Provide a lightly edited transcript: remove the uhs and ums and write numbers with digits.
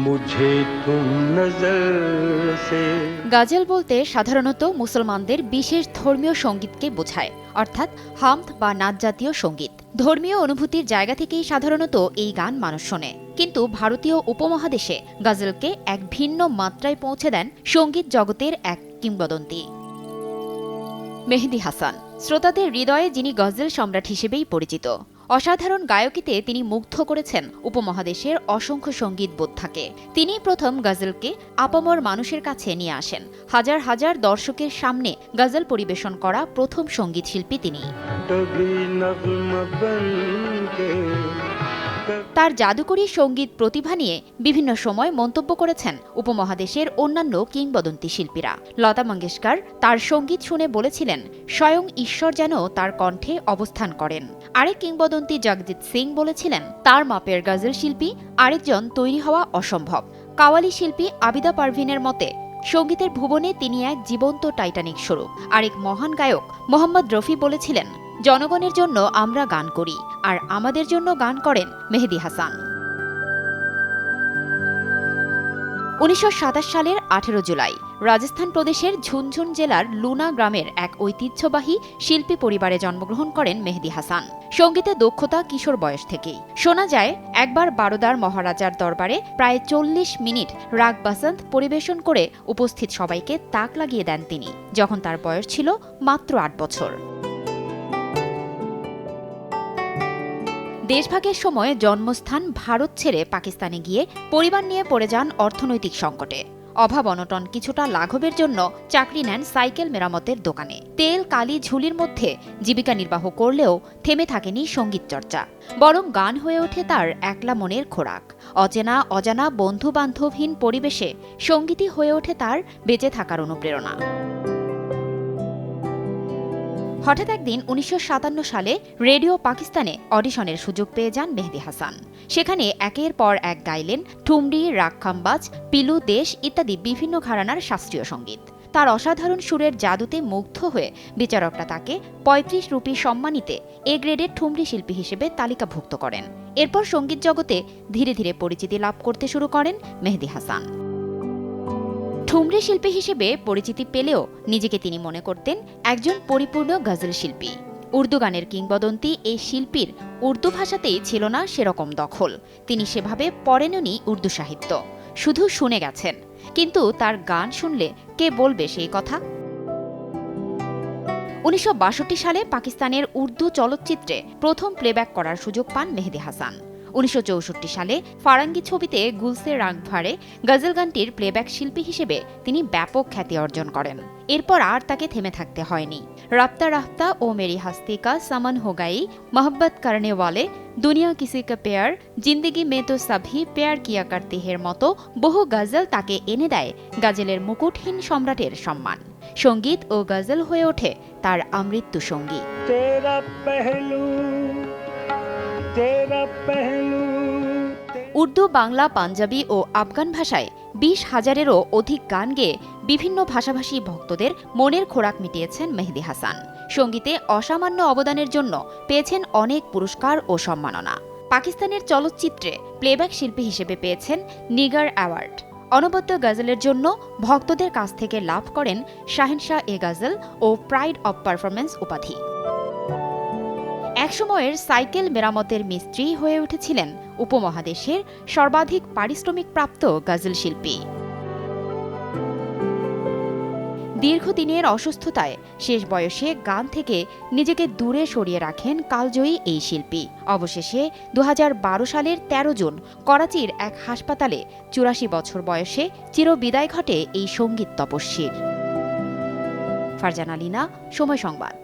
मुझे तुम नजर से। গাজল বলতে সাধারণত মুসলমানদের বিশেষ ধর্মীয় সঙ্গীতকে বোঝায়, অর্থাৎ হামদ বা নাচ জাতীয় সঙ্গীত। ধর্মীয় অনুভূতির জায়গা থেকেই সাধারণত এই গান মানুষ শোনে। কিন্তু ভারতীয় উপমহাদেশে গজলকে এক ভিন্ন মাত্রায় পৌঁছে দেন সঙ্গীত জগতের এক কিংবদন্তি, মেহেদী হাসান। শ্রোতাদের হৃদয়ে যিনি গজল সম্রাট হিসেবেই পরিচিত। অসাধারণ গায়কিতে তিনি মুগ্ধ করেছেন উপমহাদেশের অসংখ্য সঙ্গীত বোদ্ধাকে। তিনি প্রথম গজলকে আপামর মানুষের কাছে নিয়ে আসেন। হাজার হাজার দর্শকের সামনে গজল পরিবেশন করা প্রথম সঙ্গীত শিল্পী তিনি। তার জাদুকরী সঙ্গীত প্রতিভা নিয়ে বিভিন্ন সময় মন্তব্য করেছেন উপমহাদেশের অন্যান্য কিংবদন্তি শিল্পীরা। লতা মঙ্গেশকর তার সঙ্গীত শুনে বলেছিলেন স্বয়ং ঈশ্বর যেন তার কণ্ঠে অবস্থান করেন। আরেক কিংবদন্তি জগজিৎ সিং বলেছিলেন তার মাপের গজল শিল্পী আরেকজন তৈরি হওয়া অসম্ভব। কাওয়ালি শিল্পী আবিদা পারভিনের মতে সঙ্গীতের ভুবনে তিনি এক জীবন্ত টাইটানিক স্বরূপ। আরেক মহান গায়ক মোহাম্মদ রফি বলেছিলেন জনগণের জন্য আমরা গান করি, আর আমাদের জন্য গান করেন মেহেদী হাসান। 1927 সালের 18 জুলাই রাজস্থান প্রদেশের ঝুনঝুন জেলার লুনা গ্রামের এক ঐতিহ্যবাহী শিল্পী পরিবারে জন্মগ্রহণ করেন মেহেদী হাসান। সঙ্গীতে দক্ষতা কিশোর বয়স থেকেই। শোনা যায় একবার বারোদার মহারাজার দরবারে প্রায় 40 মিনিট রাগ বাসন্ত পরিবেশন করে উপস্থিত সবাইকে তাক লাগিয়ে দেন তিনি, যখন তার বয়স ছিল মাত্র 8 বছর। দেশভাগের সময় জন্মস্থান ভারত ছেড়ে পাকিস্তানে গিয়ে পরিবার নিয়ে পড়ে যান অর্থনৈতিক সংকটে। অভাব অনটন কিছুটা লাঘবের জন্য চাকরি নেন সাইকেল মেরামতের দোকানে। তেল কালি ঝুলির মধ্যে জীবিকা নির্বাহ করলেও থেমে থাকেনি সঙ্গীত চর্চা, বরং গান হয়ে ওঠে তার একলা মনের খোরাক। অচেনা অজানা বন্ধু বান্ধবহীন পরিবেশে সঙ্গীতই হয়ে ওঠে তার বেঁচে থাকার অনুপ্রেরণা। হঠাৎ একদিন 1957 সালে রেডিও পাকিস্তানে অডিশনের সুযোগ পেয়ে যান মেহেদী হাসান। সেখানে একের পর এক গাইলেন ঠুমরি, রাগ খাম্বাজ, পিলু, দেশ ইত্যাদি বিভিন্ন ঘরানার শাস্ত্রীয় সঙ্গীত। তার অসাধারণ সুরের জাদুতে মুগ্ধ হয়ে বিচারকরা তাকে 35 রুপি সম্মানিতে এ গ্রেডের ঠুমরি শিল্পী হিসেবে তালিকাভুক্ত করেন। এরপর সঙ্গীত জগতে ধীরে ধীরে পরিচিতি লাভ করতে শুরু করেন মেহেদী হাসান। ঠুমরি শিল্পী হিসেবে পরিচিতি পেলেও নিজেকে তিনি মনে করতেন একজন পরিপূর্ণ গজল শিল্পী। উর্দু গানের কিংবদন্তি এই শিল্পীর উর্দু ভাষাতেই ছিল না সেরকম দখল। তিনি সেভাবে পড়েননি উর্দু সাহিত্য, শুধু শুনে গেছেন। কিন্তু তার গান শুনলে কে বলবে সেই কথা? 1962 সালে পাকিস্তানের উর্দু চলচ্চিত্রে প্রথম প্লেব্যাক করার সুযোগ পান মেহেদী হাসান। 1964 সালে ফারাঙ্গি ছবিতে গুলসে রাগ ভারে গজল গানটির প্লেব্যাক শিল্পী হিসেবে তিনি ব্যাপক খ্যাতি অর্জন করেন। এরপর আর তাকে থেমে থাকতে হয়নি। রাফতা রাফতা ও মেরি হাস্তি কা সমন হো গাই, মোহব্বত করনে ওয়ালে, দুনিয়া কিসি কা প্যার, জিন্দেগি মে তো সভি প্যার কিয়া করতে হের মতো বহু গজল তাকে এনে দেয় গজলের মুকুটহীন সম্রাটের সম্মান। সঙ্গীত ও গজল হয়ে ওঠে তার আমৃত্যু সঙ্গী। উর্দু, বাংলা, পাঞ্জাবি ও আফগান ভাষায় 20,000-এরও অধিক গান গেয়ে বিভিন্ন ভাষাভাষী ভক্তদের মনের খোরাক মিটিয়েছেন মেহেদী হাসান। সঙ্গীতে অসামান্য অবদানের জন্য পেয়েছেন অনেক পুরস্কার ও সম্মাননা। পাকিস্তানের চলচ্চিত্রে প্লেব্যাক শিল্পী হিসেবে পেয়েছেন নিগার অ্যাওয়ার্ড। অনবদ্য গজলের জন্য ভক্তদের কাছ থেকে লাভ করেন শাহেনশাহ এ গজল ও প্রাইড অব পারফরম্যান্স উপাধি। একসময়ের সাইকেল মেরামতের মিস্ত্রি হয়ে উঠেছিলেন উপমহাদেশের সর্বাধিক পারিশ্রমিক প্রাপ্ত গজল শিল্পী। দীর্ঘদিনের অসুস্থতায় শেষ বয়সে গান থেকে নিজেকে দূরে সরিয়ে রাখেন কালজয়ী এই শিল্পী। অবশেষে 2012 সালের 13 জুন করাচির এক হাসপাতালে 84 বছর বয়সে চিরবিদায় ঘটে এই সঙ্গীত তপস্বীর। ফারজানা লিনা, সময় সংবাদ।